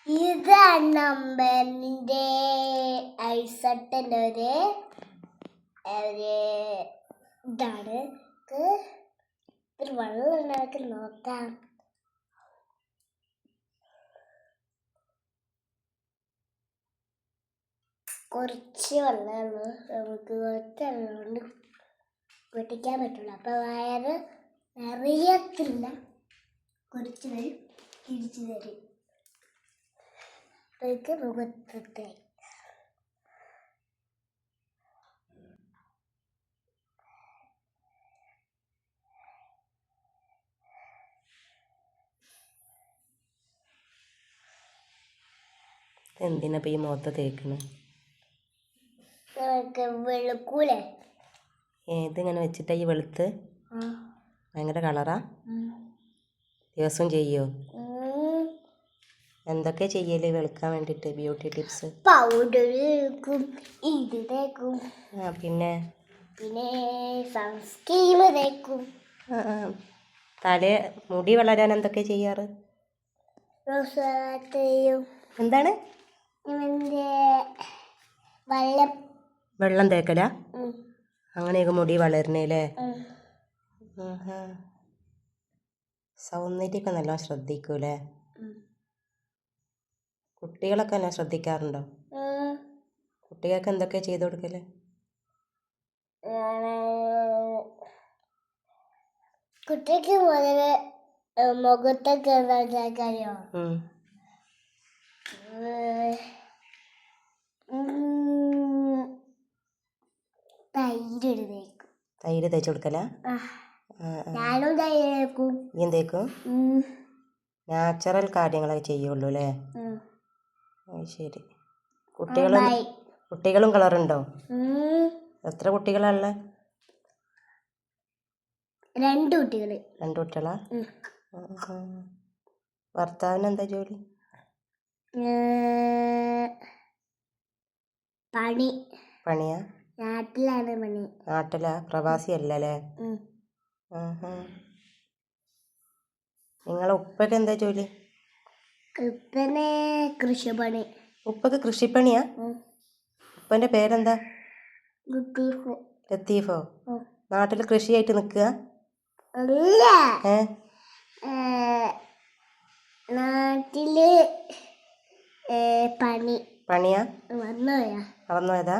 ഇതാണ് അമ്മേന്റെ ഐസട്ടൻ്റെ ഇതാണ് ഒരു വെള്ളം ഉണ്ടാക്കി നോക്കാം. കുറച്ച് വെള്ളമുള്ളൂ, നമുക്ക് കുറച്ച് വെള്ളം കൊണ്ട് പൊട്ടിക്കാൻ പറ്റുള്ളൂ. അപ്പോൾ വയറ് നിറയത്തില്ല, കുറച്ച് വരും തിരിച്ചു തരും. അപ്പോഴേക്ക് മുഖത്തെ എന്തിനാ ഈ മുഖത്ത് തേക്കണേ? വെളുക്കൂലേ? ഇതിങ്ങനെ വെച്ചിട്ടാ ഈ വെളുത്ത്? ഭയങ്കര കളറാ? ദിവസം ചെയ്യോ? എന്തൊക്കെ ചെയ്യല് വെളുക്കാൻ വേണ്ടിയിട്ട്? Beauty tips? പൗഡർ തേക്കും, ഇത് തേക്കും, പിന്നെ സൺസ്ക്രീം തേക്കും. മുടി വളരാൻ എന്തൊക്കെ ചെയ്യാറ്? എന്താണ്? വെള്ളം തേക്കല? അങ്ങനെയൊക്കെ മുടി വളരണേലേ? സൗന്ദര്യമൊക്കെ നല്ല ശ്രദ്ധിക്കൂലേ? കുട്ടികളൊക്കെ എന്നെ ശ്രദ്ധിക്കാറുണ്ടോ? കുട്ടികൾക്ക് എന്തൊക്കെ ചെയ്തു കൊടുക്കല്? കുട്ടിക്ക് മുതല് മുഖത്തൊക്കെ അറിയോ? തൈര് തേച്ച് കൊടുക്കല? ഞാനും തൈര് തേക്കും. നീയും തേക്കും? നാച്ചുറൽ കാര്യങ്ങളൊക്കെ ചെയ്യുള്ളൂ അല്ലേ? ശരി. കുട്ടികളും കളറുണ്ടോ? എത്ര കുട്ടികളാ? 2 കുട്ടികൾ. 2 കുട്ടികളാ? ഭർത്താവിന് എന്താ ജോലി? പണിയാ? നാട്ടിലാണ് പണി. നാട്ടിലാ? പ്രവാസി അല്ലല്ലേ? നിങ്ങളെ ഉപ്പക്ക് എന്താ ജോലി? കൃഷിപ്പണി. ഉപ്പക്ക് കൃഷിപ്പണിയാ? ഉപ്പന്റെ പേരെന്താ? ലത്തീഫോ? നാട്ടിൽ കൃഷിയായിട്ട് നിൽക്കുക? നാട്ടില് പണിയാ? മറന്നുപോയതാ?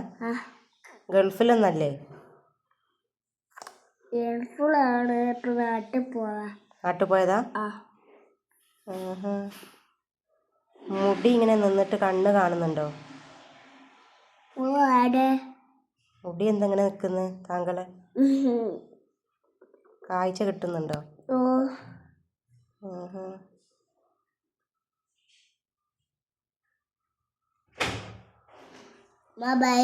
ഗൾഫിലൊന്നല്ലേ? ഗൾഫിലാണ്, ഇപ്പൊ നാട്ടിൽ പോയതാ. മുടി ഇങ്ങനെ നിന്നിട്ട് കണ്ണ് കാണുന്നുണ്ടോ? മുടി എന്തെങ്ങനെ നിൽക്കുന്നു താങ്കളെ? കാഴ്ച കിട്ടുന്നുണ്ടോ? ബൈ.